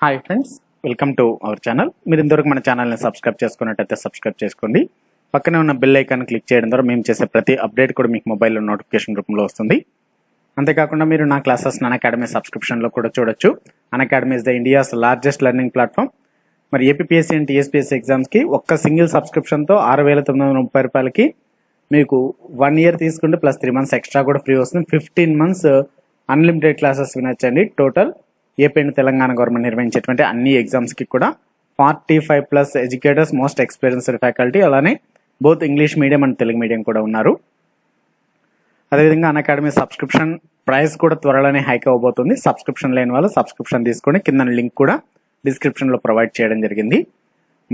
Hi friends, welcome to our channel. మీరు ఇంతవరకు మన ఛానల్ని సబ్స్క్రైబ్ చేసుకున్నట్టయితే సబ్స్క్రైబ్ చేసుకోండి. పక్కనే ఉన్న బెల్ ఐకాన్ క్లిక్ చేయడం ద్వారా మేము చేసే ప్రతి అప్డేట్ కూడా మీకు మొబైల్లో నోటిఫికేషన్ రూపంలో వస్తుంది. అంతేకాకుండా మీరు నా క్లాసెస్ అకాడమీ సబ్స్క్రిప్షన్లో కూడా చూడొచ్చు. Academy is the India's largest learning platform. మరి ఏపీఎస్సీ అండ్ టీఎస్పీఎస్సీ ఎగ్జామ్స్కి ఒక్క సింగిల్ సబ్స్క్రిప్షన్తో 6,930 రూపాయలకి మీకు 1 year తీసుకుంటే ప్లస్ 3 months ఎక్స్ట్రా కూడా ఫ్రీ వస్తుంది. 15 months అన్లిమిటెడ్ క్లాసెస్ వినొచ్చండి. Total AP and Telangana government నిర్వహించేటువంటి అన్ని ఎగ్జామ్స్కి కూడా 45+ ఎడ్యుకేటర్స్, మోస్ట్ ఎక్స్పీరియన్స్డ్ ఫ్యాకల్టీ, అలానే both English medium and Telugu medium కూడా ఉన్నారు. అదేవిధంగా అకాడమీ సబ్స్క్రిప్షన్ ప్రైస్ కూడా త్వరలోనే హైక్ అవ్వబోతుంది. సబ్స్క్రిప్షన్ లేని వాళ్ళు సబ్స్క్రిప్షన్ తీసుకొని కింద లింక్ కూడా డిస్క్రిప్షన్లో ప్రొవైడ్ చేయడం జరిగింది.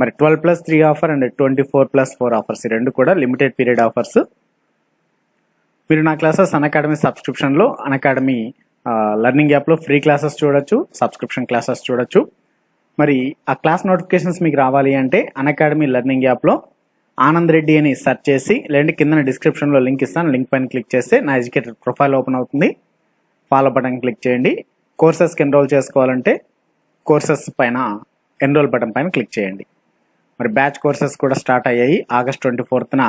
మరి 12+3 ఆఫర్ అండ్ 24+4 ఆఫర్స్, ఈ రెండు కూడా లిమిటెడ్ పీరియడ్ ఆఫర్స్. మీరు నా క్లాసెస్ అకాడమీ సబ్స్క్రిప్షన్లో అకాడమీ లెర్నింగ్ యాప్లో ఫ్రీ క్లాసెస్ చూడొచ్చు, సబ్స్క్రిప్షన్ క్లాసెస్ చూడొచ్చు. మరి ఆ క్లాస్ నోటిఫికేషన్స్ మీకు రావాలి అంటే అకాడమీ లెర్నింగ్ యాప్లో ఆనంద్ రెడ్డి అని సెర్చ్ చేసి, లేదంటే కింద డిస్క్రిప్షన్లో లింక్ ఇస్తాను, లింక్ పైన క్లిక్ చేస్తే నా ఎడ్యుకేటెడ్ ప్రొఫైల్ ఓపెన్ అవుతుంది. ఫాలో బటన్ క్లిక్ చేయండి. కోర్సెస్కి ఎన్రోల్ చేసుకోవాలంటే కోర్సెస్ పైన ఎన్రోల్ బటన్ పైన క్లిక్ చేయండి. మరి బ్యాచ్ కోర్సెస్ కూడా స్టార్ట్ అయ్యాయి. August 24న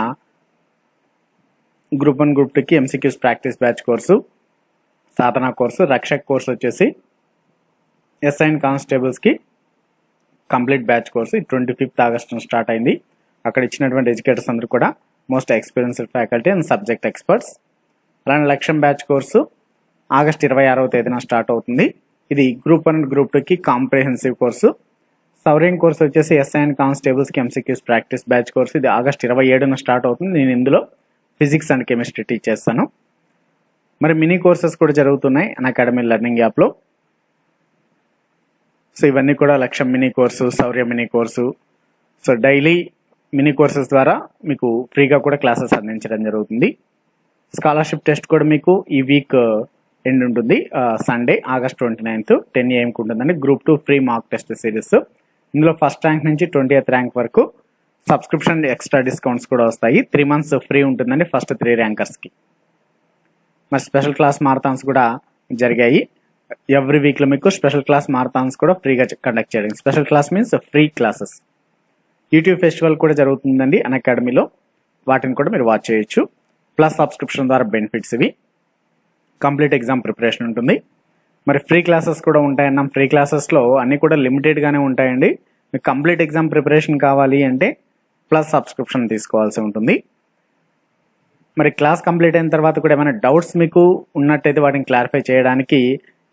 గ్రూప్ 1 గ్రూప్ 2కి MCQs practice batch course, Sadhana course, Rakshak course వచ్చేసి ఎస్ఐ అండ్ కానిస్టేబుల్స్కి complete batch course 25th August start అయింది. అక్కడ ఇచ్చినటువంటి ఎడ్యుకేటర్స్ అందరూ కూడా most experienced faculty and subject experts. అలానే లక్ష్యం బ్యాచ్ కోర్సు August 26వ తేదీన స్టార్ట్ అవుతుంది. ఇది గ్రూప్ 1 గ్రూప్ 2కి కాంప్రిహెన్సివ్ కోర్సు. సౌర్యం కోర్సు వచ్చేసి ఎస్ఐ అండ్ కానిస్టేబుల్స్కి MCQs ప్రాక్టీస్ బ్యాచ్ కోర్సు. ఇది August 27న స్టార్ట్ అవుతుంది. నేను ఇందులో ఫిజిక్స్ అండ్ కెమిస్ట్రీ టీచ్ చేస్తాను. మరి మినీ కోర్సెస్ కూడా జరుగుతున్నాయి అకాడమీ లెర్నింగ్ యాప్లో. సో ఇవన్నీ కూడా Lakshyam mini course, Shaurya mini course. So daily mini courses ద్వారా మీకు ఫ్రీగా కూడా క్లాసెస్ అందించడం జరుగుతుంది. స్కాలర్షిప్ టెస్ట్ కూడా మీకు ఈ వీక్ ఎండ్ ఉంటుంది. సండే August 29th 10 AM ఉంటుందండి. Group 2 free mark test series. ఇందులో ఫస్ట్ ర్యాంక్ నుంచి 20th ర్యాంక్ వరకు సబ్స్క్రిప్షన్ ఎక్స్ట్రా డిస్కౌంట్స్ కూడా వస్తాయి. 3 months ఫ్రీ ఉంటుందండి ఫస్ట్ 3 ర్యాంకర్స్కి. మరి స్పెషల్ క్లాస్ మారథాన్స్ కూడా జరిగాయి. ఎవ్రీ వీక్లో మీకు స్పెషల్ క్లాస్ మారథాన్స్ కూడా ఫ్రీగా కండక్ట్ చేయడం. Special class means free classes. YouTube festival కూడా జరుగుతుందండి అకాడమీలో, వాటిని కూడా మీరు వాచ్ చేయొచ్చు. ప్లస్ సబ్స్క్రిప్షన్ ద్వారా బెనిఫిట్స్ ఇవి. కంప్లీట్ ఎగ్జామ్ ప్రిపరేషన్ ఉంటుంది. మరి ఫ్రీ క్లాసెస్ కూడా ఉంటాయన్నాం. ఫ్రీ క్లాసెస్లో అన్నీ కూడా లిమిటెడ్గానే ఉంటాయండి. మీకు కంప్లీట్ ఎగ్జామ్ ప్రిపరేషన్ కావాలి అంటే ప్లస్ సబ్స్క్రిప్షన్ తీసుకోవాల్సి ఉంటుంది. మరి క్లాస్ కంప్లీట్ అయిన తర్వాత కూడా ఏమైనా డౌట్స్ మీకు ఉన్నట్టయితే వాటిని క్లారిఫై చేయడానికి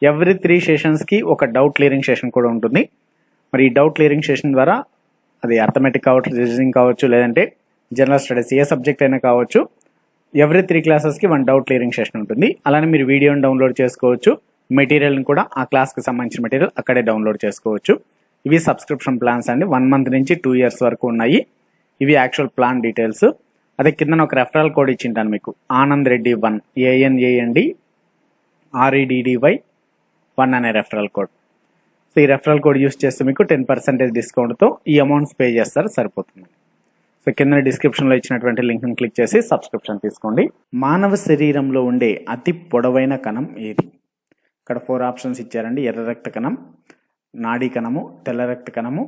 ఎవ్రీ 3 సెషన్స్కి ఒక డౌట్ క్లియరింగ్ సెషన్ కూడా ఉంటుంది. మరి ఈ డౌట్ క్లియరింగ్ సెషన్ ద్వారా అది అర్థమెటిక్ కావచ్చు, రీజనింగ్ కావచ్చు, లేదంటే జనరల్ స్టడీస్ ఏ సబ్జెక్ట్ అయినా కావచ్చు, ఎవ్రీ 3 క్లాసెస్కి 1 డౌట్ క్లియరింగ్ సెషన్ ఉంటుంది. అలానే మీరు వీడియోని డౌన్లోడ్ చేసుకోవచ్చు. మెటీరియల్ని కూడా ఆ క్లాస్కి సంబంధించిన మెటీరియల్ అక్కడే డౌన్లోడ్ చేసుకోవచ్చు. ఇవి సబ్స్క్రిప్షన్ ప్లాన్స్ అండి. 1 month నుంచి 2 years వరకు ఉన్నాయి. ఇవి యాక్చువల్ ప్లాన్ డీటెయిల్స్. అదే కింద ఒక రెఫరల్ కోడ్ ఇచ్చింటాను మీకు, ఆనంద్ రెడ్డి 1 ANANDREDDY1 అనే రెఫరల్ కోడ్. సో ఈ రెఫరల్ కోడ్ యూస్ చేస్తే మీకు 10% డిస్కౌంట్తో ఈ అమౌంట్స్ పే చేస్తారు, సరిపోతుంది. సో కింద డిస్క్రిప్షన్లో ఇచ్చినటువంటి లింక్ని క్లిక్ చేసి సబ్స్క్రిప్షన్ తీసుకోండి. మానవ శరీరంలో ఉండే అతి పొడవైన కణం ఏది? ఇక్కడ 4 ఆప్షన్స్ ఇచ్చారండి. ఎర్ర రక్త కణం, నాడీ కణము, తెల్ల రక్త కణము,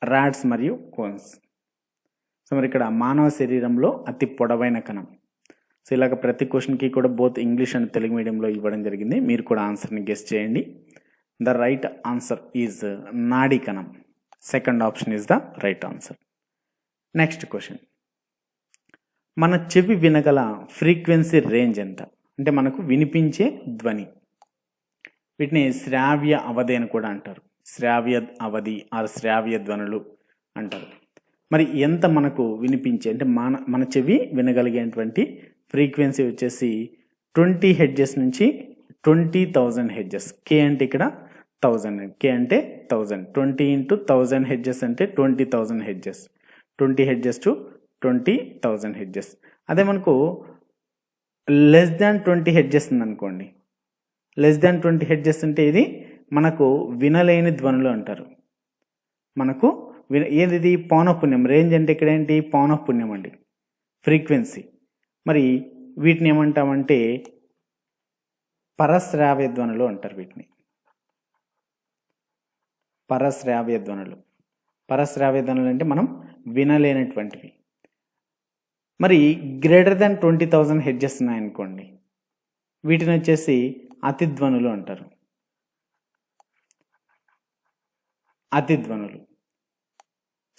రాడ్స్ మరియు కోన్స్. సో మరి ఇక్కడ మానవ శరీరంలో అతి పొడవైన కణం. సో ఇలాగ ప్రతి క్వశ్చన్కి కూడా బోత్ ఇంగ్లీష్ అండ్ తెలుగు మీడియంలో ఇవ్వడం జరిగింది. మీరు కూడా ఆన్సర్ని గెస్ చేయండి. ద రైట్ ఆన్సర్ ఈజ్ నాడీ కణం. Second option is the right answer. Next question, మన చెవి వినగల ఫ్రీక్వెన్సీ రేంజ్ ఎంత? అంటే మనకు వినిపించే ధ్వని. వీటిని శ్రావ్య అవధి అని కూడా అంటారు. శ్రావ్య అవధి ఆర్ శ్రావ్య ధ్వనులు అంటారు. మరి ఎంత మనకు వినిపించే, అంటే మన చెవి వినగలిగేటువంటి ఫ్రీక్వెన్సీ వచ్చేసి 20 Hz నుంచి 20,000 Hz. కే అంటే ఇక్కడ 1000, కే అంటే 1000. 20 × 1000 Hz అంటే 20,000 Hz. 20 Hz to 20,000 Hz. అదే మనకు <20 Hz ఉందనుకోండి. <20 Hz అంటే ఇది మనకు వినలేని ధ్వనులు అంటారు. మనకు ఏది పౌనఃపున్యం. రేంజ్ అంటే ఇక్కడ ఏంటి? పౌనఃపున్యం అండి, ఫ్రీక్వెన్సీ. మరి వీటిని ఏమంటామంటే పరశ్రావ్య ధ్వనులు అంటారు వీటిని. పరశ్రావ్య ధ్వనులు. పరశ్రావ్య ధ్వనులు అంటే మనం వినలేనటువంటివి. మరి గ్రేటర్ దాన్ 20,000 హెడ్జెస్ ఉన్నాయనుకోండి, వీటిని వచ్చేసి అతిధ్వనులు అంటారు. అతిధ్వనులు.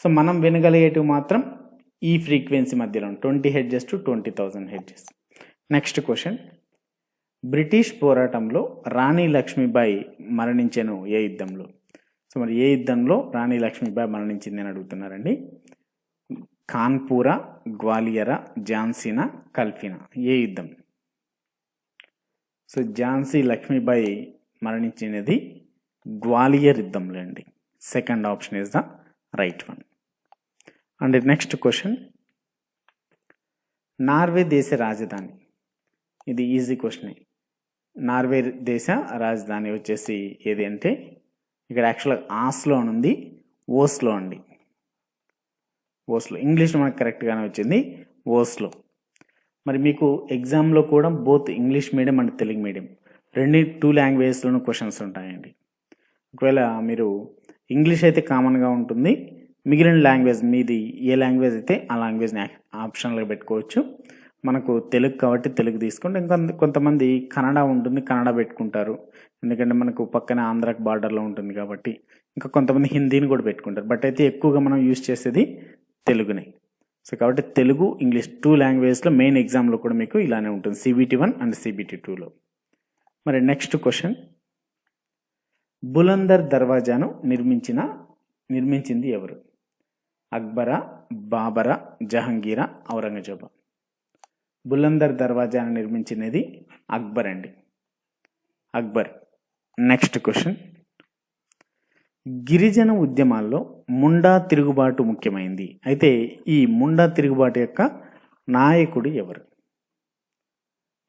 సో మనం వినగలిగేటివి మాత్రం ఈ ఫ్రీక్వెన్సీ మధ్యలో 20 hedges to 20,000 hedges. Next question, British పోరాటంలో రాణి లక్ష్మీబాయి మరణించెను ఏ యుద్ధంలో? సో మరి ఏ యుద్ధంలో రాణి లక్ష్మీబాయి మరణించింది అని అడుగుతున్నారండి. కాన్పూరా, గ్వాలియరా, ఝాన్సీనా, కల్ఫీనా? ఏ యుద్ధం? సో ఝాన్సీ లక్ష్మీబాయి మరణించినది గ్వాలియర్ యుద్ధంలో అండి. Second option is the right one. And next question, Norway దేశ రాజధాని. ఇది ఈజీ క్వశ్చన్. నార్వే దేశ రాజధాని వచ్చేసి ఏది అంటే, ఇక్కడ యాక్చువల్గా ఆస్లో అని ఉంది, ఓస్లో అండి. ఓస్లో. ఇంగ్లీష్లో మనకు కరెక్ట్గానే వచ్చింది, ఓస్లో. మరి మీకు ఎగ్జామ్లో కూడా both English medium and Telugu medium 2 లాంగ్వేజెస్లోనూ క్వశ్చన్స్ ఉంటాయండి. ఒకవేళ మీరు ఇంగ్లీష్ అయితే కామన్గా ఉంటుంది, మిగిలిన లాంగ్వేజ్ మీది ఏ లాంగ్వేజ్ అయితే ఆ లాంగ్వేజ్ని ఆప్షన్లో పెట్టుకోవచ్చు. మనకు తెలుగు కాబట్టి తెలుగు తీసుకుంటే, ఇంకా కొంతమంది కన్నడ ఉంటుంది, కన్నడ పెట్టుకుంటారు, ఎందుకంటే మనకు పక్కన ఆంధ్రాకి బార్డర్లో ఉంటుంది కాబట్టి. ఇంకా కొంతమంది హిందీని కూడా పెట్టుకుంటారు, బట్ అయితే ఎక్కువగా మనం యూజ్ చేసేది తెలుగునే. సో కాబట్టి తెలుగు, ఇంగ్లీష్ 2 లాంగ్వేజ్లో మెయిన్ ఎగ్జామ్లో కూడా మీకు ఇలానే ఉంటుంది, CBT 1 అండ్ CBT 2లో. మరి నెక్స్ట్ క్వశ్చన్, బులందర్ దర్వాజాను నిర్మించింది ఎవరు? అక్బరా, బాబరా, జహంగీరా, ఔరంగజేబా? బులందర్ దర్వాజాను నిర్మించినది అక్బర్ అండి, అక్బర్. నెక్స్ట్ క్వశ్చన్, గిరిజన ఉద్యమాల్లో ముండా తిరుగుబాటు ముఖ్యమైంది. అయితే ఈ ముండా తిరుగుబాటు యొక్క నాయకుడు ఎవరు?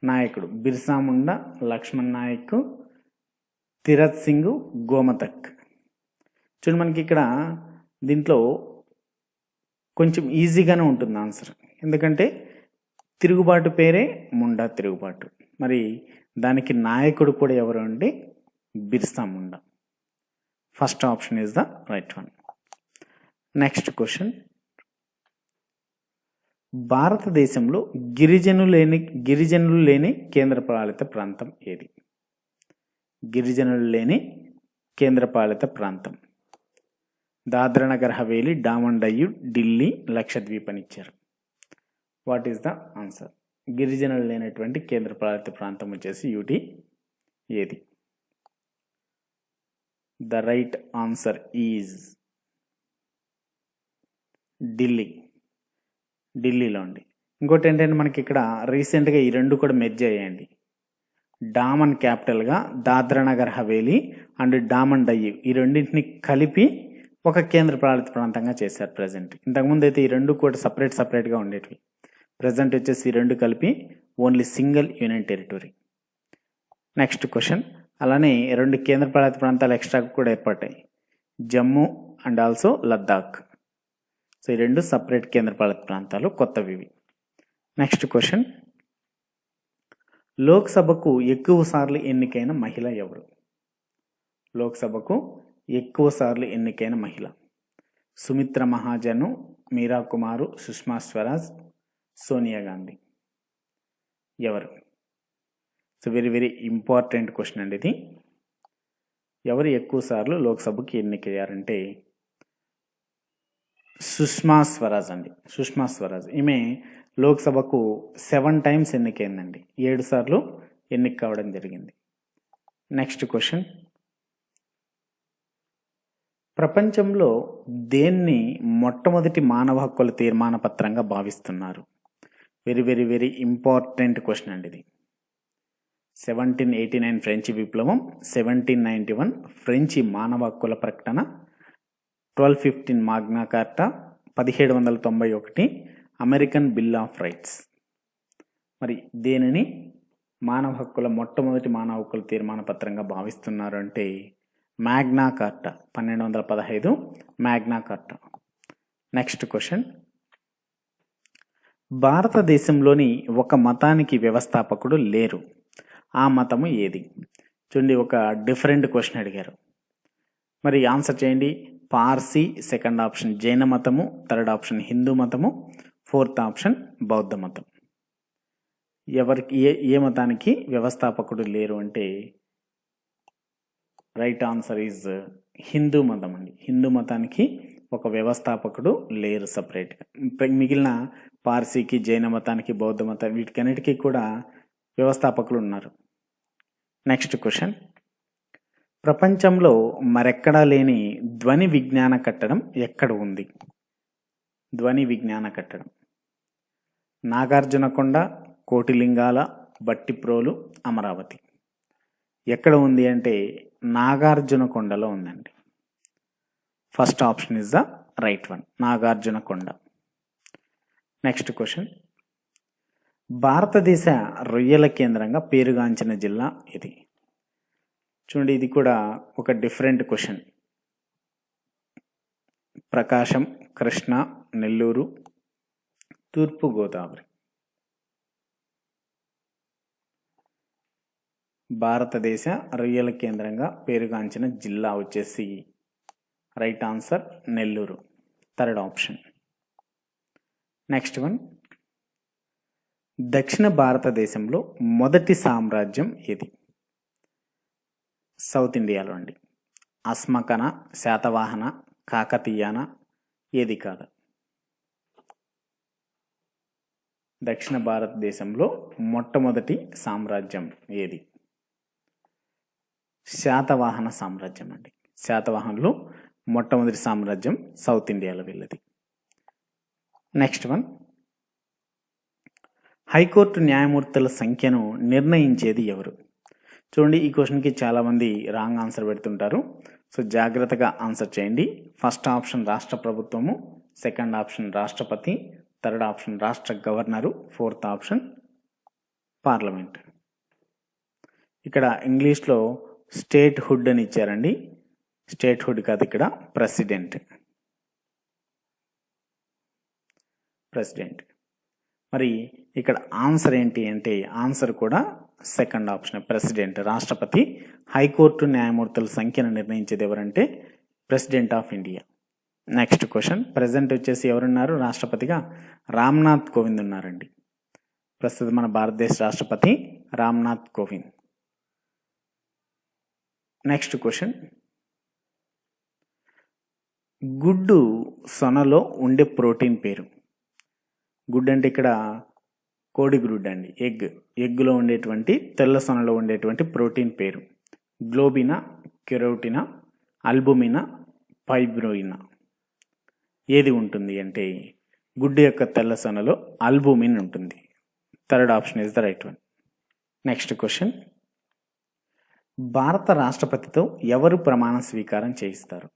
నాయకుడు బిర్సా ముండా, లక్ష్మణ్ నాయక్, తిరత్ సింగ్, గోమతక్. చూడండి, మనకి ఇక్కడ దీంట్లో కొంచెం ఈజీగానే ఉంటుంది ఆన్సర్, ఎందుకంటే తిరుగుబాటు పేరే ముండా తిరుగుబాటు. మరి దానికి నాయకుడు కూడా ఎవరు అంటే Birsa Munda. First option is the right one. Next question, భారతదేశంలో గిరిజనులు లేని కేంద్రపాలిత ప్రాంతం ఏది? గిరిజనులు లేని కేంద్రపాలిత ప్రాంతం దాద్రా నగర్ హవేలీ, డామన్ డయ్యూ, ఢిల్లీ, లక్షద్వీప్ అని ఇచ్చారు. What is the answer? గిరిజనులు లేనటువంటి కేంద్రపాలిత ప్రాంతం వచ్చేసి యూటీ ఏది? The right answer is Delhi. ఢిల్లీలో అండి. ఇంకోటి ఏంటంటే మనకి ఇక్కడ రీసెంట్గా ఈ 2 కూడా మెర్జ్ అయ్యాయండి. డామన్ క్యాపిటల్గా దాద్రా నగర్ హవేలీ అండ్ డామన్ డయ్యూ, ఈ రెండింటిని కలిపి ఒక కేంద్రపాలిత ప్రాంతంగా చేశారు ప్రజెంట్. ఇంతకుముందు అయితే ఈ 2 కూడా సపరేట్గా ఉండేటివి. ప్రజెంట్ వచ్చేసి ఈ 2 కలిపి only single union territory. Next question, అలానే 2 కేంద్రపాలిత ప్రాంతాలు ఎక్స్ట్రా కూడా ఏర్పడ్డాయి, Jammu and also Ladakh. So ఈ 2 సపరేట్ కేంద్రపాలిత ప్రాంతాలు, కొత్తవి. నెక్స్ట్ క్వశ్చన్, లోక్సభకు ఎక్కువ సార్లు ఎన్నికైన మహిళ ఎవరు? లోక్సభకు ఎక్కువ సార్లు ఎన్నికైన మహిళ సుమిత్ర మహాజన్, మీరా కుమార్, సుష్మా స్వరాజ్, సోనియా గాంధీ. ఎవరు? So very very important question అండి ఇది. ఎవరు ఎక్కువ సార్లు లోక్సభకి ఎన్నికయ్యారంటే సుష్మా స్వరాజ్ అండి. సుష్మా స్వరాజ్ ఈమె లోక్సభకు 7 టైమ్స్ ఎన్నికైందండి, 7 సార్లు ఎన్నిక కావడం జరిగింది. నెక్స్ట్ క్వశ్చన్, ప్రపంచంలో దేన్ని మొట్టమొదటి మానవ హక్కుల తీర్మాన పత్రంగా భావిస్తున్నారు? Very very very important question అండి ఇది. 1789 ఫ్రెంచి విప్లవం, 1791 ఫ్రెంచి మానవ హక్కుల ప్రకటన, 1215 మాగ్నా కార్టా, 1791 అమెరికన్ బిల్ ఆఫ్ రైట్స్. మరి దేనిని మొట్టమొదటి మానవ హక్కుల తీర్మాన పత్రంగా భావిస్తున్నారు అంటే మ్యాగ్నా కార్టా, 1215 మ్యాగ్నా కార్టా. నెక్స్ట్ క్వశ్చన్, భారతదేశంలోని ఒక మతానికి వ్యవస్థాపకుడు లేరు, ఆ మతము ఏది? చూడండి, ఒక డిఫరెంట్ క్వశ్చన్ అడిగారు. మరి ఆన్సర్ చేయండి. పార్సీ, సెకండ్ ఆప్షన్ జైన మతము, థర్డ్ ఆప్షన్ హిందూ మతము, ఫోర్త్ ఆప్షన్ బౌద్ధ మతం. ఎవరికి ఏ మతానికి వ్యవస్థాపకుడు లేరు అంటే రైట్ ఆన్సర్ ఈజ్ హిందూ మతం అండి. హిందూ మతానికి ఒక వ్యవస్థాపకుడు లేరు సపరేట్గా. మిగిలిన పార్సీకి, జైన మతానికి, బౌద్ధ మతం వీటికన్నిటికీ కూడా వ్యవస్థాపకులు ఉన్నారు. నెక్స్ట్ క్వశ్చన్, ప్రపంచంలో మరెక్కడా లేని ధ్వని విజ్ఞాన కట్టడం ఎక్కడ ఉంది? ధ్వని విజ్ఞాన కట్టడం నాగార్జునకొండ, కోటిలింగాల, బట్టిప్రోలు, అమరావతి. ఎక్కడ ఉంది అంటే నాగార్జునకొండలో ఉందండి. First option is the right one, Nagarjunakonda. Next question, భారతదేశ రొయ్యల కేంద్రంగా పేరుగాంచిన జిల్లా ఇది. చూడండి, ఇది కూడా ఒక డిఫరెంట్ క్వశ్చన్. ప్రకాశం, కృష్ణా, నెల్లూరు, తూర్పు గోదావరి. భారతదేశ రొయ్యల కేంద్రంగా పేరుగాంచిన జిల్లా వచ్చేసి right answer Nellore, third option. Next one, దక్షిణ భారతదేశంలో మొదటి సామ్రాజ్యం ఏది? సౌత్ ఇండియాలో అండి. అస్మకన, శాతవాహన, కాకతీయాన, ఏది కాదు? దక్షిణ భారతదేశంలో మొట్టమొదటి సామ్రాజ్యం ఏది? శాతవాహన సామ్రాజ్యం అండి. శాతవాహనులు మొట్టమొదటి సామ్రాజ్యం సౌత్ ఇండియాలో వెళ్ళది. నెక్స్ట్ వన్, హైకోర్టు న్యాయమూర్తుల సంఖ్యను నిర్ణయించేది ఎవరు? చూడండి, ఈ క్వశ్చన్కి చాలామంది రాంగ్ ఆన్సర్ పెడుతుంటారు. సో జాగ్రత్తగా ఆన్సర్ చేయండి. ఫస్ట్ ఆప్షన్ రాష్ట్ర ప్రభుత్వము, సెకండ్ ఆప్షన్ రాష్ట్రపతి, థర్డ్ ఆప్షన్ రాష్ట్ర గవర్నరు, ఫోర్త్ ఆప్షన్ పార్లమెంట్. ఇక్కడ ఇంగ్లీష్లో స్టేట్ హుడ్ అని ఇచ్చారండి. స్టేట్ హుడ్ కాదు, ఇక్కడ ప్రెసిడెంట్. మరి ఇక్కడ ఆన్సర్ ఏంటి అంటే ఆన్సర్ కూడా సెకండ్ ఆప్షన్, ప్రెసిడెంట్, రాష్ట్రపతి. హైకోర్టు న్యాయమూర్తుల సంఖ్యను నిర్ణయించేది ఎవరంటే president of India. Next question, president వచ్చేసి ఎవరున్నారు రాష్ట్రపతిగా? రామ్నాథ్ కోవింద్ ఉన్నారండి. ప్రస్తుతం మన భారతదేశ రాష్ట్రపతి రామ్నాథ్ కోవింద్. నెక్స్ట్ క్వశ్చన్, గుడ్డు సొనలో ఉండే ప్రోటీన్ పేరు? గుడ్ అంటే ఇక్కడ కోడి గుడ్డు అండి, ఎగ్గులో ఉండేటువంటి తెల్ల సొనలో ఉండేటువంటి ప్రోటీన్ పేరు గ్లోబినా, కెరోటినా, అల్బుమినా, ఫైబ్రోయినా. ఏది ఉంటుంది అంటే గుడ్డు యొక్క తెల్ల సొనలో అల్బుమిన్ ఉంటుంది. Third option is the right one. Next question, భారత రాష్ట్రపతితో ఎవరు ప్రమాణ స్వీకారం చేయిస్తారు?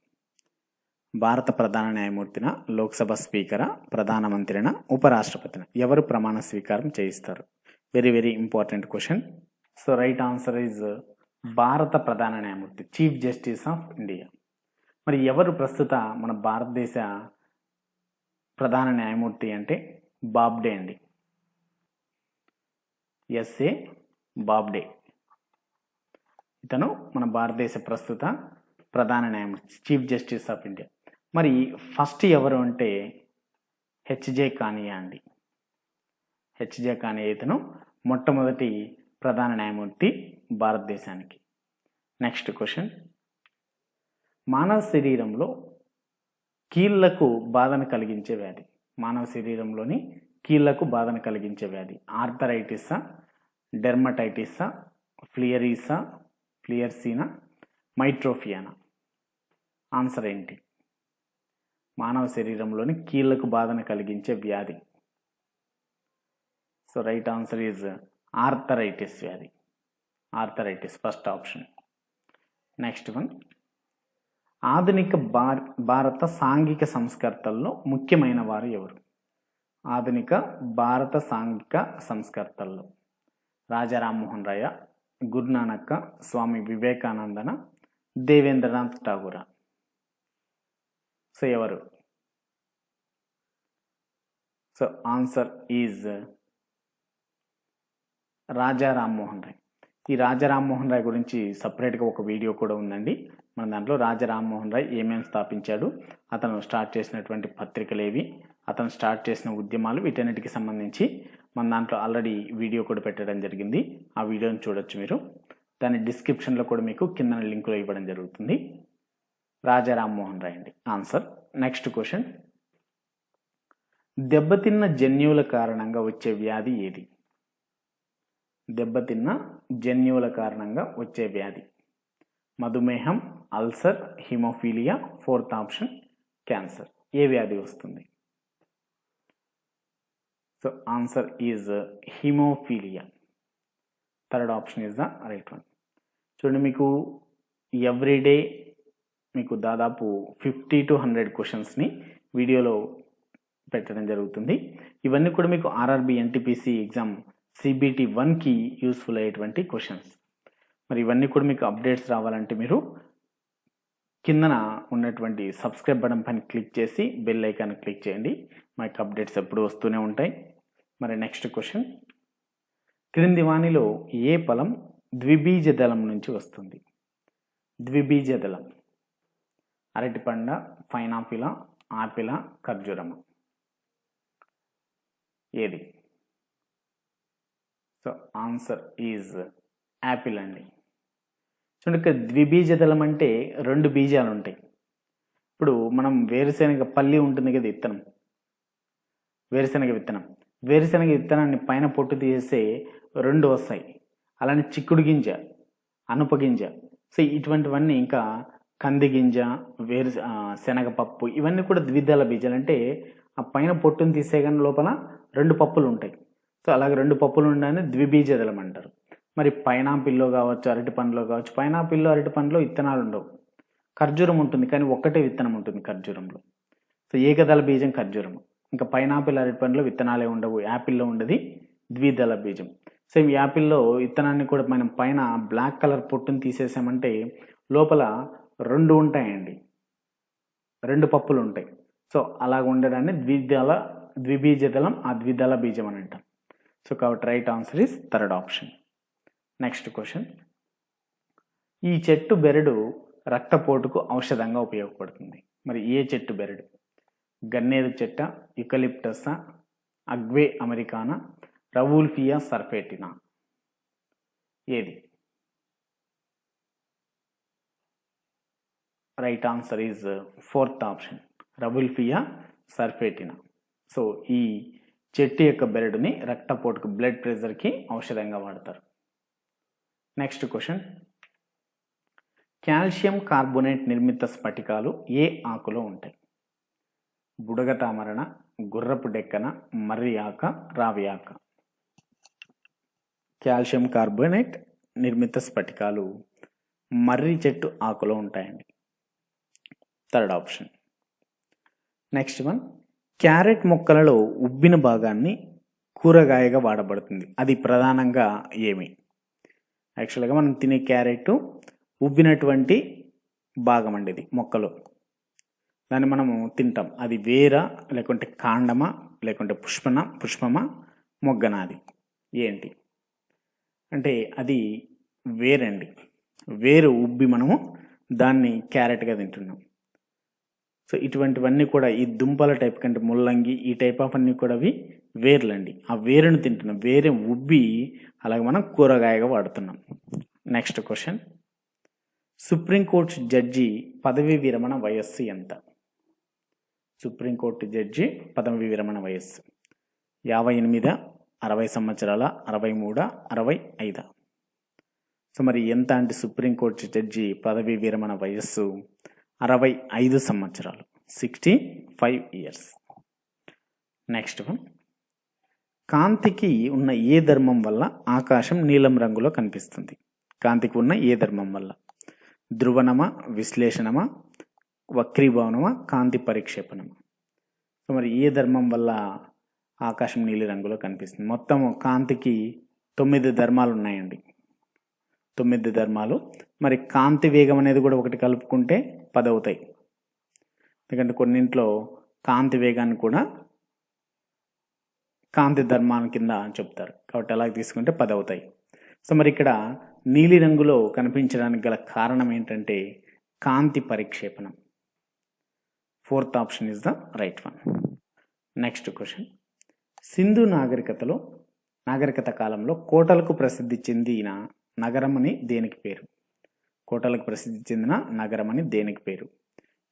భారత ప్రధాన న్యాయమూర్తిన, లోక్సభ స్పీకరా, ప్రధానమంత్రిన, ఉపరాష్ట్రపతిన ఎవరు ప్రమాణ స్వీకారం చేయిస్తారు? Very very important question. So right answer is భారత ప్రధాన న్యాయమూర్తి, చీఫ్ జస్టిస్ ఆఫ్ ఇండియా. మరి ఎవరు ప్రస్తుత మన భారతదేశ ప్రధాన న్యాయమూర్తి అంటే బాబ్డే అండి. ఎస్ఏ బాబ్డే, ఇతను మన భారతదేశ ప్రస్తుత ప్రధాన న్యాయమూర్తి, చీఫ్ జస్టిస్ ఆఫ్ ఇండియా. మరి ఫస్ట్ ఎవరు అంటే హెచ్జే కానియా అండి. హెచ్జే కానియా ఇతను మొట్టమొదటి ప్రధాన న్యాయమూర్తి భారతదేశానికి. నెక్స్ట్ క్వశ్చన్, మానవ శరీరంలో కీళ్లకు బాధను కలిగించే వ్యాధి? మానవ శరీరంలోని కీళ్లకు బాధను కలిగించే వ్యాధి ఆర్థరైటిసా, డెర్మటైటిసా, ఫ్లియర్సీనా, మైట్రోఫియానా? ఆన్సర్ ఏంటి? మానవ శరీరంలోని కీళ్లకు బాధను కలిగించే వ్యాధి. So right answer is arthritis వ్యాధి. Arthritis first option. Next one, ఆధునిక భారత సాంఘిక సంస్కర్తల్లో ముఖ్యమైన వారు ఎవరు? ఆధునిక భారత సాంఘిక సంస్కర్తల్లో రాజా రామ్మోహన్ రాయ, గురునానక్క, స్వామి వివేకానందన, దేవేంద్రనాథ్ ఠాగూర. సో ఎవరు? So answer is Raja Rammohan Roy. ఈ రాజా రామ్మోహన్ రాయ్ గురించి సపరేట్గా ఒక వీడియో కూడా ఉందండి, మన దాంట్లో రాజా రామ్మోహన్ రాయ్ ఏమేమి స్థాపించాడు, అతను స్టార్ట్ చేసినటువంటి పత్రికలు ఏవి, అతను స్టార్ట్ చేసిన ఉద్యమాలు, వీటన్నిటికి సంబంధించి మన దాంట్లో ఆల్రెడీ వీడియో కూడా పెట్టడం జరిగింది. ఆ వీడియోని చూడొచ్చు మీరు. దాని డిస్క్రిప్షన్లో కూడా మీకు కింద లింకులో ఇవ్వడం జరుగుతుంది. రాజా రామ్మోహన్ రాయ్ అండి ఆన్సర్. నెక్స్ట్ క్వశ్చన్, దెబ్బతిన్న జన్యువుల కారణంగా వచ్చే వ్యాధి ఏది? దెబ్బతిన్న జన్యువుల కారణంగా వచ్చే వ్యాధి మధుమేహం, ulcer, hemophilia, fourth option cancer. ఏ వ్యాధి వస్తుంది? So answer is hemophilia. Third option is the right one. చూడండి, మీకు ఎవ్రీడే మీకు దాదాపు 50 to 100 క్వశ్చన్స్ని వీడియోలో పెట్టడం జరుగుతుంది. ఇవన్నీ కూడా మీకు ఆర్ఆర్బి ఎన్టీపీసీ ఎగ్జామ్ CBT 1కి యూస్ఫుల్ అయ్యేటువంటి క్వశ్చన్స్. మరి ఇవన్నీ కూడా మీకు అప్డేట్స్ రావాలంటే మీరు కిందన ఉన్నటువంటి సబ్స్క్రైబ్ బటన్ పైన క్లిక్ చేసి బెల్ ఐకాన్ క్లిక్ చేయండి. మాకు అప్డేట్స్ ఎప్పుడు వస్తూనే ఉంటాయి. మరి నెక్స్ట్ క్వశ్చన్, క్రింది వాణిలో ఏ ఫలం ద్విబీజ దళం నుంచి వస్తుంది? ద్విబీజ దళం అరటిపండ, పైనాపిల్, ఆపిల్, ఖర్జూరమ. ఏది? సో ఆన్సర్ ఈజ్ యాపిల్ అండి. చూడండి, ఇక్కడ ద్విబీజ దళం అంటే 2 బీజాలు ఉంటాయి. ఇప్పుడు మనం వేరుశనగ పల్లి ఉంటుంది కదా, విత్తనం, వేరుశనగ విత్తనం. వేరుశనగ విత్తనాన్ని పైన పొట్టు తీసేస్తే 2 వస్తాయి. అలానే చిక్కుడు గింజ, అనుప గింజ, సో ఇటువంటివన్నీ, ఇంకా కంది గింజ, శనగపప్పు, ఇవన్నీ కూడా ద్విదళ బీజాలు. అంటే ఆ పైన పొట్టును తీసేగానే లోపల 2 పప్పులు ఉంటాయి. సో అలాగే 2 పప్పులు ఉండని ద్విబీజ దళం అంటారు. మరి పైనాపిల్లో కావచ్చు, అరటి పండులో కావచ్చు, పైనాపిల్లో అరటి పండులో విత్తనాలు ఉండవు. ఖర్జూరం ఉంటుంది కానీ ఒక్కటే విత్తనం ఉంటుంది ఖర్జూరంలో. సో ఏకదళ బీజం ఖర్జూరం. ఇంకా పైనాపిల్, అరటి పండులో విత్తనాలే ఉండవు. యాపిల్లో ఉండదు ద్విదళ బీజం. సేమ్ యాపిల్లో విత్తనాన్ని కూడా మనం పైన బ్లాక్ కలర్ పొట్టును తీసేసామంటే లోపల 2 ఉంటాయండి, 2 పప్పులు ఉంటాయి. సో అలాగ ఉండడాన్ని ద్విబీజ దళం, ఆ ద్విదళ బీజం అని అంటాం. సో కాబట్టి right answer is third option. Next question, ఈ చెట్టు బెరడు రక్తపోటుకు ఔషధంగా ఉపయోగపడుతుంది. మరి ఏ చెట్టు బెరడు? గన్నేరు చెట్ట, యుకలిప్టసా, అగ్వే అమెరికానా, రవూల్ఫియా సర్ఫేటినా. ఏది? Right answer is fourth option, రవూల్ఫియా సర్ఫేటినా. సో ఈ చెట్టు యొక్క బెరడుని రక్తపోటుకు, బ్లడ్ ప్రెషర్కి ఔషధంగా వాడతారు. నెక్స్ట్ క్వశ్చన్, కాల్షియం కార్బోనేట్ నిర్మిత స్ఫటికాలు ఏ ఆకులో ఉంటాయి? బుడగ తామరణ, గుర్రపు డెక్కన, మర్రి ఆక, రావి ఆక. కాల్షియం కార్బోనేట్ నిర్మిత స్ఫటికాలు మర్రి చెట్టు ఆకులో ఉంటాయండి. Third option. Next one, carrot మొక్కలలో ఉబ్బిన భాగాన్ని కూరగాయగా వాడబడుతుంది. అది ప్రధానంగా ఏమి? యాక్చువల్గా మనం తినే క్యారెట్ ఉబ్బినటువంటి భాగం అండి, ఇది మొక్కలో. దాన్ని మనము తింటాం. అది వేర, లేకుంటే కాండమా, లేకుంటే పుష్పమా, మొగ్గన? అది ఏంటి అంటే అది వేరండి. వేరు ఉబ్బి మనము దాన్ని క్యారెట్గా తింటున్నాం. సో ఇటువంటివన్నీ కూడా ఈ దుంపల టైప్ కంటే ముల్లంగి, ఈ టైప్ ఆఫ్ అన్నీ కూడా అవి వేర్లండి. ఆ వేరును తింటున్నాం. వేరే ఉబ్బి అలాగే మనం కూరగాయగా వాడుతున్నాం. నెక్స్ట్ క్వశ్చన్, సుప్రీంకోర్టు జడ్జి పదవీ విరమణ వయస్సు ఎంత? సుప్రీంకోర్టు జడ్జి పదవీ విరమణ వయస్సు 58, 60 సంవత్సరాల, 63, 65? సో మరి ఎంత అంటే సుప్రీంకోర్టు జడ్జి పదవీ విరమణ వయస్సు 65 సంవత్సరాలు, 65 years. నెక్స్ట్ వన్, కాంతికి ఉన్న ఏ ధర్మం వల్ల ఆకాశం నీలం రంగులో కనిపిస్తుంది? కాంతికి ఉన్న ఏ ధర్మం వల్ల? ధ్రువణమా, విశ్లేషణమా, వక్రీభవనమా, కాంతి పరిక్షేపణమా? సో మరి ఏ ధర్మం వల్ల ఆకాశం నీలి రంగులో కనిపిస్తుంది? మొత్తం కాంతికి 9 ధర్మాలు ఉన్నాయండి, 9 ధర్మాలు. మరి కాంతి వేగం అనేది కూడా ఒకటి కలుపుకుంటే 10 అవుతాయి. ఎందుకంటే కొన్నింట్లో కాంతి వేగాన్ని కూడా కాంతి ధర్మాల కింద చెప్తారు, కాబట్టి అలాగే తీసుకుంటే 10 అవుతాయి. సో మరి ఇక్కడ నీలి రంగులో కనిపించడానికి గల కారణం ఏంటంటే కాంతి పరిక్షేపణం. Fourth option is the right one. Next question, Sindhu నాగరికత కాలంలో కోటలకు ప్రసిద్ధి చెందిన నగరం అని దేనికి పేరు? కోటలకు ప్రసిద్ధి చెందిన నగరం అని దేనికి పేరు?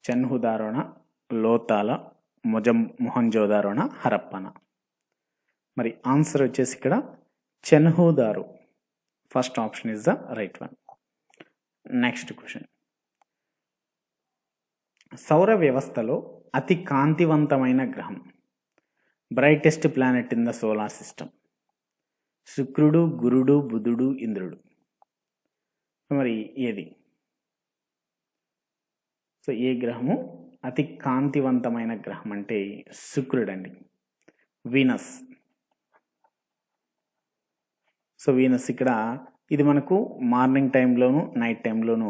చన్హుదారోణ, లోతాల, మొహంజోదారోణ, హరప్పన. మరి ఆన్సర్ వచ్చేసి ఇక్కడ Chanhudaro. First option is the right one. Next question, సౌర వ్యవస్థలో అతి కాంతివంతమైన గ్రహం, brightest planet in the solar system. శుక్రుడు, గురుడు, బుధుడు, ఇంద్రుడు. మరి ఏది? సో ఏ గ్రహము అతి కాంతివంతమైన గ్రహం అంటే శుక్రుడు అండి, వీనస్. సో వీనస్ ఇక్కడ ఇది మనకు మార్నింగ్ టైంలోను నైట్ టైంలోను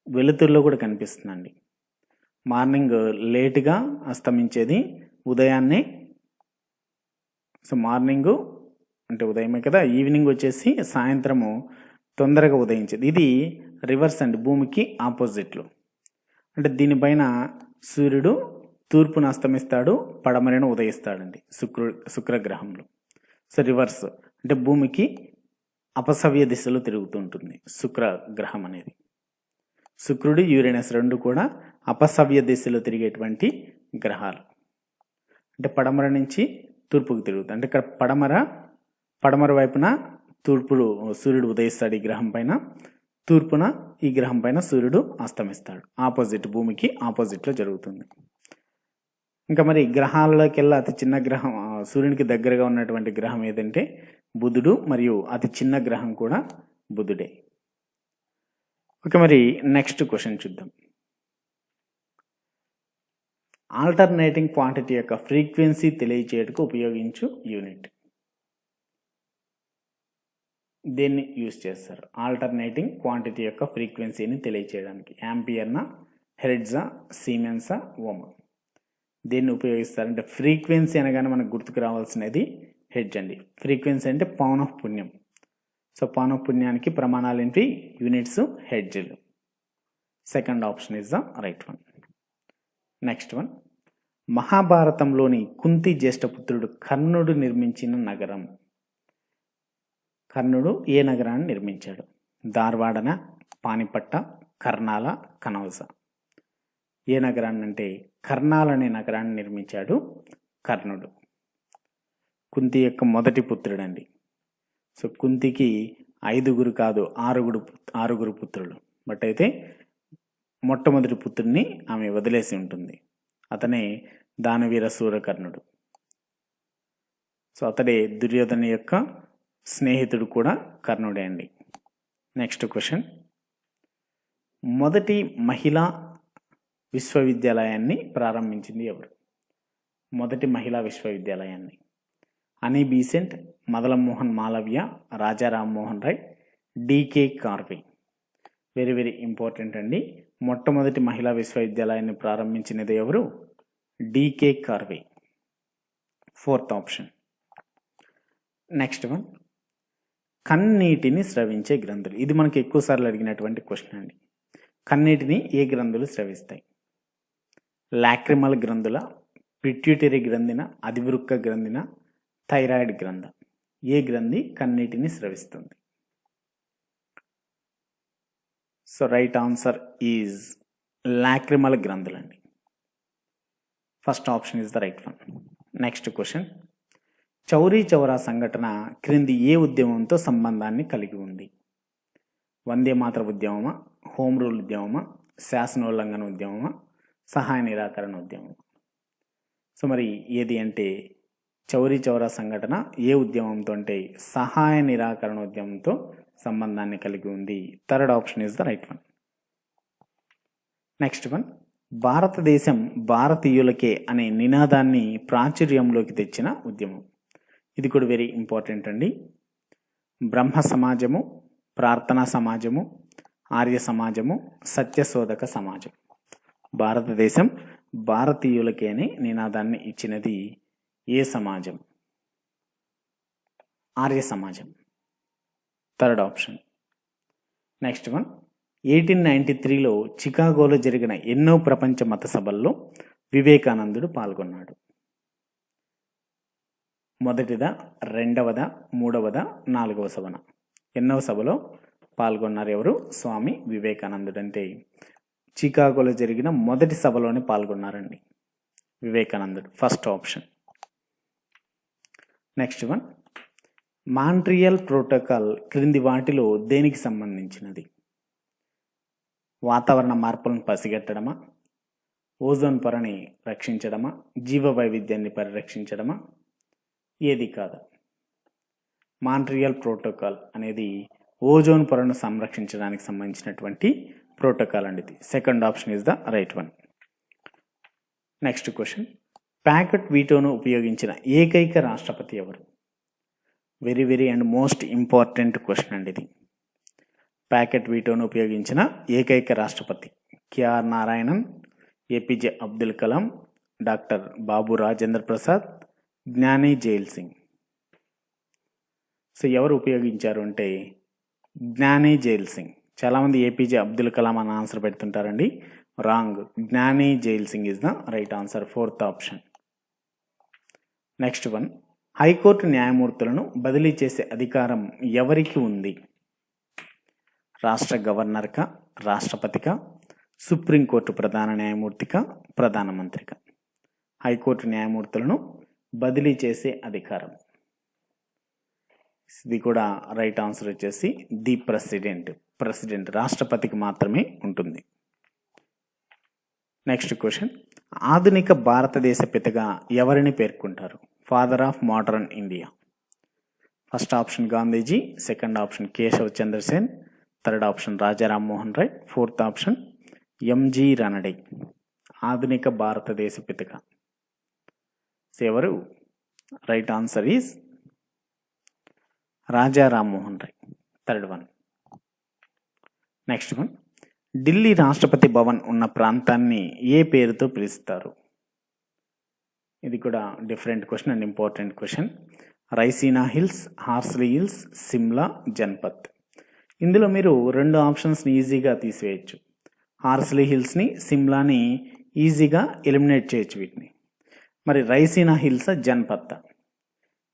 వెలుతురులో కూడా కనిపిస్తుందండి. మార్నింగ్ లేటుగా అస్తమించేది, ఉదయాన్నే. సో మార్నింగ్ అంటే ఉదయమే కదా, ఈవినింగ్ వచ్చేసి సాయంత్రము తొందరగా ఉదయించేది. ఇది రివర్స్ అండి, భూమికి ఆపోజిట్లో. అంటే దీనిపైన సూర్యుడు తూర్పున అస్తమిస్తాడు, పడమరన ఉదయిస్తాడండి శుక్రగ్రహంలో. సో రివర్స్ అంటే భూమికి అపసవ్య దిశలో తిరుగుతుంటుంది శుక్రగ్రహం అనేది. శుక్రుడు, యురేనస్ రెండు కూడా అపసవ్య దిశలో తిరిగేటువంటి గ్రహాలు. అంటే పడమర నుంచి తూర్పుకు తిరుగుతుంది. అంటే ఇక్కడ పడమర వైపున సూర్యుడు ఉదయిస్తాడు ఈ గ్రహం పైన, తూర్పున ఈ గ్రహం పైన సూర్యుడు అస్తమిస్తాడు. ఆపోజిట్, భూమికి ఆపోజిట్లో జరుగుతుంది. ఇంకా మరి గ్రహాలకెల్లా అతి చిన్న గ్రహం, సూర్యునికి దగ్గరగా ఉన్నటువంటి గ్రహం ఏదంటే బుధుడు, మరియు అతి చిన్న గ్రహం కూడా బుధుడే. ఓకే, మరి నెక్స్ట్ క్వశ్చన్ చూద్దాం. ఆల్టర్నేటింగ్ క్వాంటిటీ యొక్క ఫ్రీక్వెన్సీ తెలియచేయడానికి ఉపయోగించు యూనిట్. దేన్ని యూజ్ చేస్తారు? ఆల్టర్నేటింగ్ క్వాంటిటీ యొక్క ఫ్రీక్వెన్సీని తెలియచేయడానికి యాంపియర్నా, హెర్ట్జా, సీమెన్సా, ఓమా. దేన్ని ఉపయోగిస్తారంటే ఫ్రీక్వెన్సీ అనగానే మనకు గుర్తుకు రావాల్సినది హెర్ట్జ్ అండి. ఫ్రీక్వెన్సీ అంటే పౌనఃపున్యం. సో పౌనఃపున్యానికి ప్రమాణాలు ఏంటి? యూనిట్స్, హెర్ట్జ్లు. Second option is the right one. Next one, మహాభారతంలోని కుంతి జ్యేష్ఠపుత్రుడు కర్ణుడు నిర్మించిన నగరం. కర్ణుడు ఏ నగరాన్ని నిర్మించాడు? ధార్వాడన, పానిపట్ట, కర్నాల, కనౌజ. ఏ నగరాన్ని అంటే కర్నాల్ అనే నగరాన్ని నిర్మించాడు కర్ణుడు. కుంతి యొక్క మొదటి పుత్రుడండి. సో కుంతికి 5 కాదు 6 పుత్రులు. బట్ అయితే మొట్టమొదటి పుత్రుడిని ఆమె వదిలేసి ఉంటుంది. అతనే దానవీర సూరకర్ణుడు. సో అతడే దుర్యోధన యొక్క స్నేహితుడు కూడా కర్ణుడే అండి. నెక్స్ట్ క్వశ్చన్, మొదటి మహిళా విశ్వవిద్యాలయాన్ని ప్రారంభించింది ఎవరు? మొదటి మహిళా విశ్వవిద్యాలయాన్ని Annie Besant, Madan Mohan Malaviya, Raja Rammohan Roy, DK Karve. Very very important అండి. మొట్టమొదటి మహిళా విశ్వవిద్యాలయాన్ని ప్రారంభించినది ఎవరు? DK Karve. Fourth option. Next one, కన్నీటిని స్రవించే గ్రంథులు. ఇది మనకి ఎక్కువ సార్లు అడిగినటువంటి క్వశ్చన్ అండి. కన్నీటిని ఏ గ్రంథులు స్రవిస్తాయి? లాక్రిమల్ గ్రంథుల, పిట్యూటరీ గ్రంథిన, అధివృక్క గ్రంథిన, థైరాయిడ్ గ్రంథ. ఏ గ్రంథి కన్నీటిని స్రవిస్తుంది? So right answer is lacrimal గ్రంథులండి. First option is the right one. Next question, Chauri Chaura సంఘటన క్రింది ఏ ఉద్యమంతో సంబంధాన్ని కలిగి ఉంది? వందే మాతర ఉద్యమమా, హోమ్ రూల్ ఉద్యమమా, శాసనోల్లంఘన ఉద్యమమా, సహాయ నిరాకరణ ఉద్యమమా? సో మరి ఏది అంటే చౌరీ చౌరా సంఘటన ఏ ఉద్యమంతో అంటే సహాయ నిరాకరణ ఉద్యమంతో సంబంధాన్ని కలిగి ఉంది. Third option is the right one. Next one, భారతదేశం భారతీయులకే అనే నినాదాన్ని ప్రాచుర్యంలోకి తెచ్చిన ఉద్యమం. ఇది కూడా వెరీ ఇంపార్టెంట్ అండి. బ్రహ్మ సమాజము, ప్రార్థనా సమాజము, ఆర్య సమాజము, సత్యశోధక సమాజం. భారతదేశం భారతీయులకే అనే నినాదాన్ని ఇచ్చినది ఏ సమాజం? ఆర్య సమాజం. Third option. నెక్స్ట్ వన్, 1893లో చికాగోలో జరిగిన ఎన్నో ప్రపంచ మత సభల్లో వివేకానందుడు పాల్గొన్నాడు? మొదటిదా, రెండవదా, మూడవదా, నాలుగవ సభన? ఎన్నో సభలో పాల్గొన్నారు ఎవరు? స్వామి వివేకానందుడు. అంటే చికాగోలో జరిగిన మొదటి సభలోనే పాల్గొన్నారండి వివేకానందుడు. First option. Next one, Montreal protocol క్రింది వాటిలో దేనికి సంబంధించినది? వాతావరణ మార్పులను పసిగట్టడమా, ఓజోన్ పొరని రక్షించడమా, జీవ వైవిధ్యాన్ని పరిరక్షించడమా? ఏది కాదు. మాంట్రియల్ ప్రోటోకాల్ అనేది ఓజోన్ పొరను సంరక్షించడానికి సంబంధించినటువంటి ప్రోటోకాల్ అండి. ఇది second option is the right one. Next question, pocket వీటోను ఉపయోగించిన ఏకైక రాష్ట్రపతి ఎవరు? Very very and most important question అండి ఇది. ప్యాకెట్ వీటోను ఉపయోగించిన ఏకైక రాష్ట్రపతి KR Narayanan, APJ Abdul Kalam, doctor Babu Rajendra Prasad, Gyani Zail Singh. So ఎవరు ఉపయోగించారు అంటే జ్ఞాని జైల్ సింగ్. చాలామంది ఏపీజే అబ్దుల్ కలాం అని ఆన్సర్ పెడుతుంటారండి. Wrong. Gyani Zail Singh is the right answer, fourth option. Next one, high court న్యాయమూర్తులను బదిలీ చేసే అధికారం ఎవరికి ఉంది? రాష్ట్ర గవర్నర్కా, రాష్ట్రపతికా, సుప్రీంకోర్టు ప్రధాన న్యాయమూర్తికా, ప్రధానమంత్రికా? హైకోర్టు న్యాయమూర్తులను బదిలీ చేసే అధికారం. ఇది కూడా రైట్ ఆన్సర్ వచ్చేసి ది ప్రెసిడెంట్ రాష్ట్రపతికి మాత్రమే ఉంటుంది. నెక్స్ట్ క్వశ్చన్, ఆధునిక భారతదేశ పితగా ఎవరిని పేర్కొంటారు? Father of modern India. First option Gandhiji, second option Keshav Chandra Sen, third option Raja Rammohan Roy, fourth option MG Ranade. ఆధునిక భారతదేశ పితగా ఎవరు? Right answer is Raja Rammohan Roy, third one. Next one, Delhi Rashtrapati Bhavan ఉన్న ప్రాంతాన్ని ఏ పేరుతో పిలుస్తారు? ఇది కూడా different question and important question. Raisina hills, Horsley hills, Shimla, Janpath. ఇందులో మీరు రెండు ఆప్షన్స్ని ఈజీగా తీసివేయచ్చు. హార్స్లీ హిల్స్ని, సిమ్లాని ఈజీగా ఎలిమినేట్ చేయొచ్చు వీటిని. మరి రైసీనా హిల్స్, జన్పత్,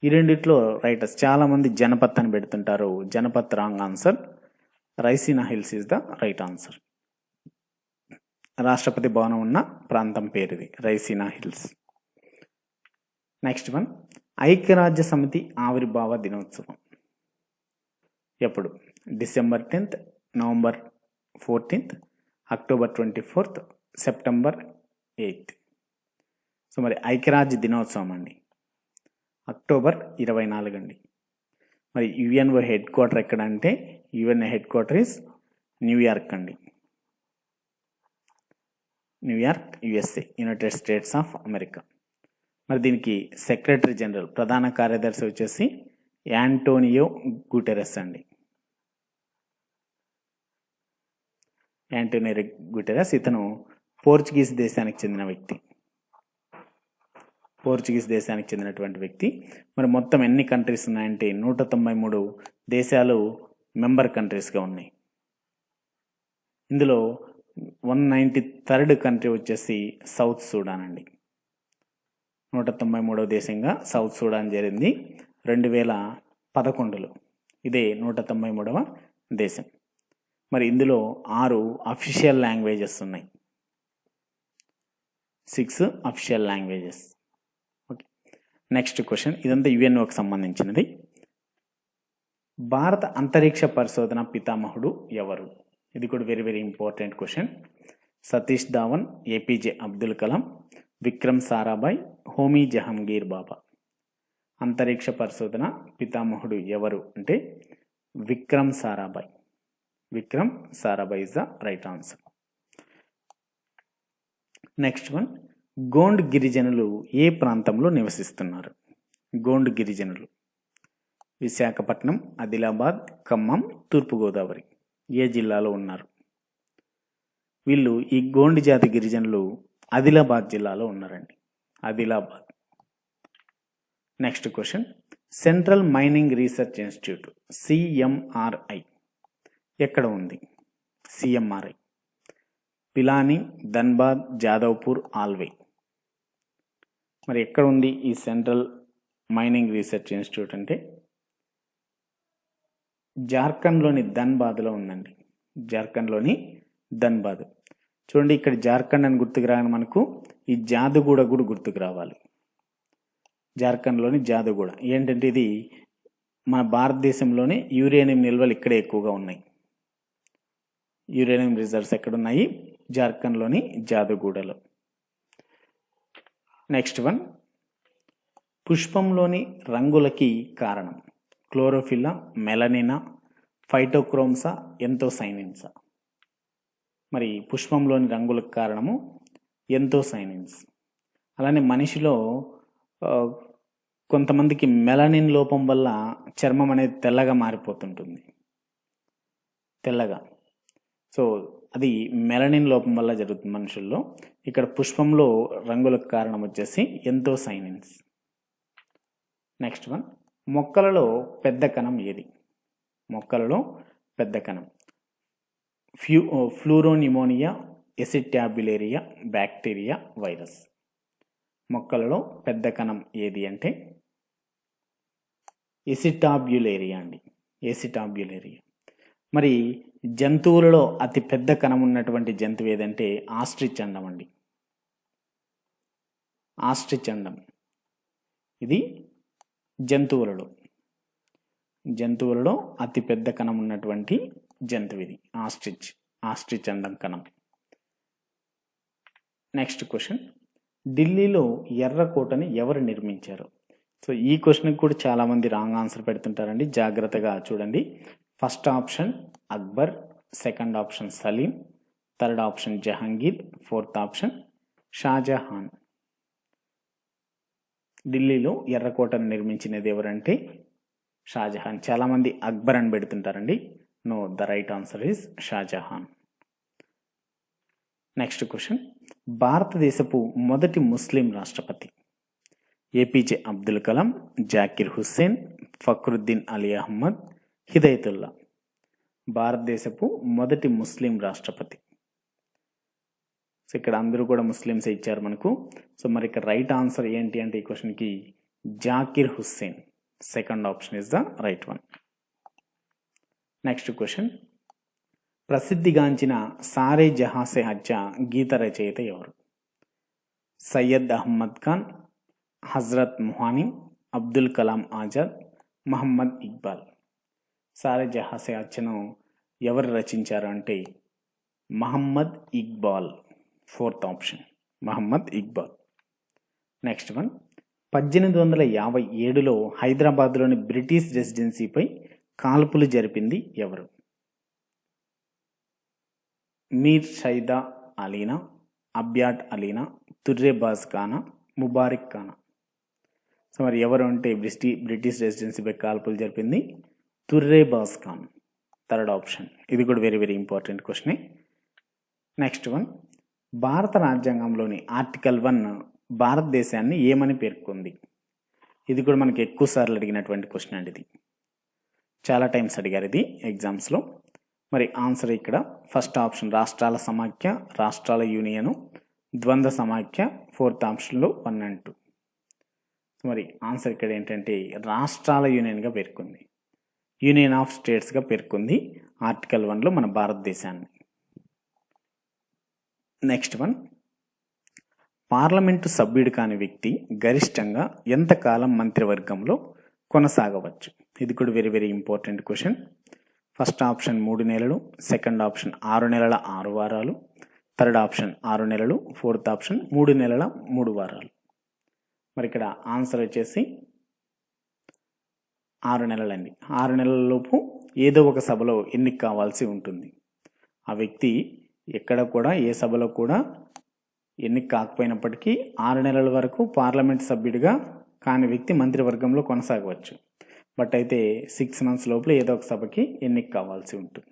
ఈ రెండిట్లో రైటర్స్ చాలామంది జనపత్ అని పెడుతుంటారు. Janpath wrong answer. Raisina hills is the right answer. రాష్ట్రపతి భవనం ఉన్న ప్రాంతం పేరు ఇది, రైసీనా హిల్స్. నెక్స్ట్ వన్, ఐక్యరాజ్య సమితి ఆవిర్భావ దినోత్సవం ఎప్పుడు? December 10th, November 14th, October 24th, September 8th. So మరి ఐక్యరాజ్య దినోత్సవం అండి అక్టోబర్ 24 అండి. మరి యుఎన్ఓ హెడ్ క్వార్టర్ ఎక్కడ అంటే UNO headquarter is New York అండి. New York, USA, United States of America. మరి దీనికి సెక్రటరీ జనరల్, ప్రధాన కార్యదర్శి వచ్చేసి యాంటోనియో గుటెరస్ అండి. యాంటోనియో గుటెరస్ ఇతను పోర్చుగీస్ దేశానికి చెందిన వ్యక్తి. పోర్చుగీస్ దేశానికి చెందినటువంటి వ్యక్తి. మరి మొత్తం ఎన్ని కంట్రీస్ ఉన్నాయంటే 193 దేశాలు మెంబర్ కంట్రీస్గా ఉన్నాయి. ఇందులో 193rd కంట్రీ వచ్చేసి సౌత్ సూడాన్ అండి. 193వ దేశంగా సౌత్ సూడాన్ చేరింది 2011లో. ఇదే 193వ దేశం. మరి ఇందులో 6 అఫీషియల్ లాంగ్వేజెస్ ఉన్నాయి, 6 official languages. Okay, next question, ఇదంతా యుఎన్ఓకి సంబంధించినది. భారత అంతరిక్ష పరిశోధన పితామహుడు ఎవరు? ఇది కూడా very very important question. Satish Dhawan, APJ Abdul Kalam, Vikram Sarabhai, Homi Jehangir Bhabha. అంతరిక్ష పరిశోధన పితామహుడు ఎవరు అంటే Vikram Sarabhai. Vikram Sarabhai is the right answer. Next one, Gond గిరిజనులు ఏ ప్రాంతంలో నివసిస్తున్నారు? గోండ్ గిరిజనులు విశాఖపట్నం, ఆదిలాబాద్, ఖమ్మం, తూర్పుగోదావరి ఏ జిల్లాలో ఉన్నారు? వీళ్ళు ఈ గోండ్ జాతి గిరిజనులు ఆదిలాబాద్ జిల్లాలో ఉన్నారండి, Adilabad. Next question, central mining research institute CMRI ఎక్కడ ఉంది? సిఎంఆర్ఐ. పిలాని, ధన్బాద్, జాదవ్పూర్, ఆల్వే. మరి ఎక్కడ ఉంది ఈ సెంట్రల్ మైనింగ్ రీసెర్చ్ ఇన్స్టిట్యూట్ అంటే జార్ఖండ్లోని ధన్బాద్లో ఉందండి. జార్ఖండ్లోని ధన్బాద్. చూడండి, ఇక్కడ జార్ఖండ్ అని గుర్తుకు రాగానే మనకు ఈ జాదుగూడ కూడా గుర్తుకు రావాలి. జార్ఖండ్లోని జాదుగూడ ఏంటంటే ఇది మన భారతదేశంలోనే యురేనియం నిల్వలు ఇక్కడే ఎక్కువగా ఉన్నాయి. యురేనియం రిజర్వ్స్ ఎక్కడున్నాయి? జార్ఖండ్లోని జాదుగూడలో. నెక్స్ట్ వన్, పుష్పంలోని రంగులకి కారణం క్లోరోఫిల్లా, మెలనినా, ఫైటోక్రోమ్సా, ఎంతోసైనిన్సా? మరి పుష్పంలోని రంగులకు కారణము ఎంతోసైనిన్స్. అలానే మనిషిలో కొంతమందికి మెలనిన్ లోపం వల్ల చర్మం అనేది తెల్లగా మారిపోతుంటుంది, తెల్లగా. సో అది మెలనిన్ లోపం వల్ల జరుగుతుంది మనుషుల్లో. ఇక్కడ పుష్పంలో రంగులకు కారణం వచ్చేసి ఎంతోసైనిన్స్. నెక్స్ట్ వన్, మొక్కలలో పెద్ద కణం ఏది? మొక్కలలో పెద్ద కణం ఫ్లూరోనిమోనియా, ఎసిటాబ్యులేరియా, బ్యాక్టీరియా, వైరస్. మొక్కలలో పెద్ద కణం ఏది అంటే ఎసిటాబ్యులేరియా అండి, ఎసిటాబ్యులేరియా. మరి జంతువులలో అతి పెద్ద కణం ఉన్నటువంటి జంతువు ఏదంటే ఆస్ట్రిచ్ అండం అండి. ఆస్ట్రిచ్ అండం ఇది జంతువులలో అతి పెద్ద కణం ఉన్నటువంటి జంతువు ఇది ఆస్ట్రిచ్ అండం కణం. నెక్స్ట్ క్వశ్చన్, ఢిల్లీలో ఎర్రకోటని ఎవరు నిర్మించారు? సో ఈ క్వశ్చన్కి కూడా చాలామంది రాంగ్ ఆన్సర్ పెడుతుంటారండి, జాగ్రత్తగా చూడండి. First option Akbar, second option Salim, third option Jahangir, fourth option Shahjahan. ఢిల్లీలో ఎర్రకోటను నిర్మించినది ఎవరంటే షాజహాన్. చాలామంది అక్బర్ అని పెడుతుంటారండి. No, the right answer is Shahjahan. Next question, భారతదేశపు మొదటి ముస్లిం రాష్ట్రపతి? ఏపీజే అబ్దుల్ కలాం, జాకిర్ హుస్సేన్, ఫక్రుద్దీన్ అలీ అహ్మద్, హిదయతుల్లా. భారతదేశపు మొదటి ముస్లిం రాష్ట్రపతి. సో ఇక్కడ అందరూ కూడా ముస్లిమ్స్ ఇచ్చారు మనకు. సో మరి ఇక్కడ రైట్ ఆన్సర్ ఏంటి అంటే ఈ క్వశ్చన్కి Zakir Hussain. Second option is the right one. Next question, ప్రసిద్ధిగాంచిన సారే జహాసే హత్య గీత రచయిత ఎవరు? సయ్యద్ అహ్మద్ ఖాన్, హజరత్ మొహానీ, అబ్దుల్ కలాం ఆజాద్, మహమ్మద్ ఇక్బాల్. సారే జహాసే హత్యను ఎవరు రచించారు అంటే Mohammad Iqbal. Fourth option Mohammad Iqbal. Next one, 1857లో హైదరాబాద్లోని బ్రిటిష్ రెసిడెన్సీపై కాల్పులు జరిపింది ఎవరు? మీర్ షైదా అలీనా, అబ్యాట్ అలీనా, తుర్రేబాజ్ ఖానా, ముబారిక్ ఖానా. సో మరి ఎవరు అంటే బ్రిటిష్ రెసిడెన్సీపై కాల్పులు జరిపింది తుర్రేబాజ్ ఖాన్. Third option. ఇది కూడా వెరీ వెరీ ఇంపార్టెంట్ క్వశ్చనే. నెక్స్ట్ వన్, భారత రాజ్యాంగంలోని ఆర్టికల్ 1 భారతదేశాన్ని ఏమని పేర్కొంది? ఇది కూడా మనకి ఎక్కువ సార్లు అడిగినటువంటి క్వశ్చన్ అండి. ఇది చాలా టైమ్స్ అడిగారు ఇది ఎగ్జామ్స్లో. మరి ఆన్సర్ ఇక్కడ ఫస్ట్ ఆప్షన్ రాష్ట్రాల సమాఖ్య, రాష్ట్రాల యూనియను, ద్వంద్వ సమాఖ్య. ఫోర్త్ ఆప్షన్లో 1 and 2. మరి ఆన్సర్ ఇక్కడ ఏంటంటే రాష్ట్రాల యూనియన్గా పేర్కొంది, యూనియన్ ఆఫ్ స్టేట్స్గా పేర్కొంది ఆర్టికల్ 1లో మన భారతదేశాన్ని. నెక్స్ట్ వన్, పార్లమెంటు సభ్యుడు కాని వ్యక్తి గరిష్టంగా ఎంతకాలం మంత్రివర్గంలో కొనసాగవచ్చు? ఇది కూడా very very important question. First option 3 నెలలు, సెకండ్ ఆప్షన్ 6 నెలల 6 వారాలు, థర్డ్ ఆప్షన్ 6 నెలలు, ఫోర్త్ ఆప్షన్ 3 నెలల 3 వారాలు. మరి ఇక్కడ ఆన్సర్ వచ్చేసి 6 నెలలండి. 6 నెలలలోపు ఏదో ఒక సభలో ఎన్నిక కావాల్సి ఉంటుంది. ఆ వ్యక్తి ఎక్కడ కూడా ఏ సభలో కూడా ఎన్నిక కాకపోయినప్పటికీ 6 నెలల వరకు పార్లమెంట్ సభ్యుడిగా కాని వ్యక్తి మంత్రివర్గంలో కొనసాగవచ్చు. బట్ అయితే 6 months లోపల ఏదో ఒక సభకి ఎన్నిక కావాల్సి ఉంటుంది.